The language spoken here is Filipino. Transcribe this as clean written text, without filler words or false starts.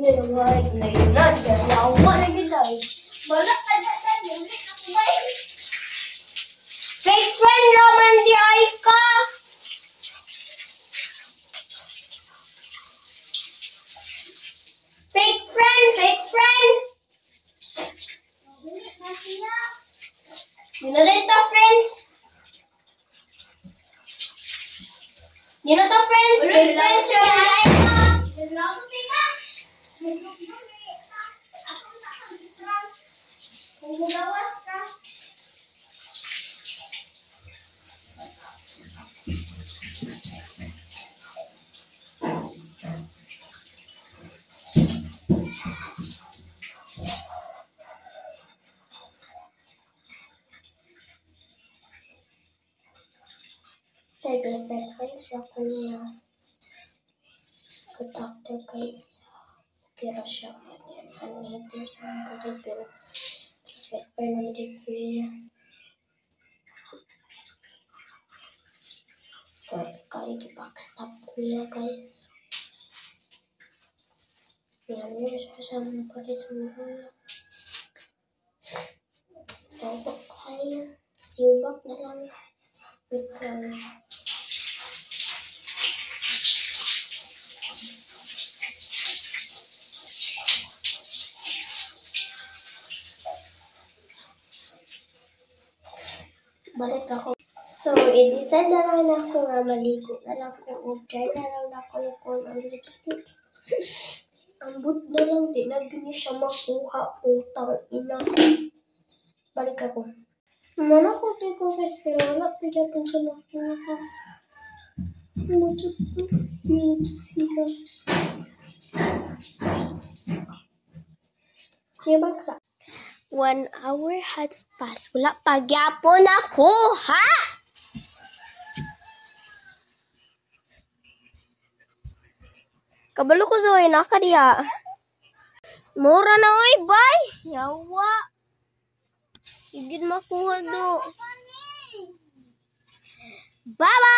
Fake friend naman di ay ka. Fake friend, fake friend. You know that friends? You know the friends? Fake friends naman di ay ka. Fake friends ako niya. Doctor guys. Kira siya. Hater sa mga pero fake friend naman di kuya. Kaya di-backstab kuya guys. Yan yun siya sa mga palis mo. Tawag kayo. Siyubak na lang. Because balik ako. So, i-decide na lang ako nga maligo na lang ko. Order na lang ako ng lipstick. Ang but na lang, di na gini siya makuha. Putang ina. Balik ako. Mana ko dito guys, pero wala pwede po siya nakuha. Yun siya. Siya bagsa. 1 hour has passed. Wala pagyapon ako, ha? Kabalo ko Zoe, naka diha. Mura na oy, bye. Yawa. Igid makuha do. Bye-bye.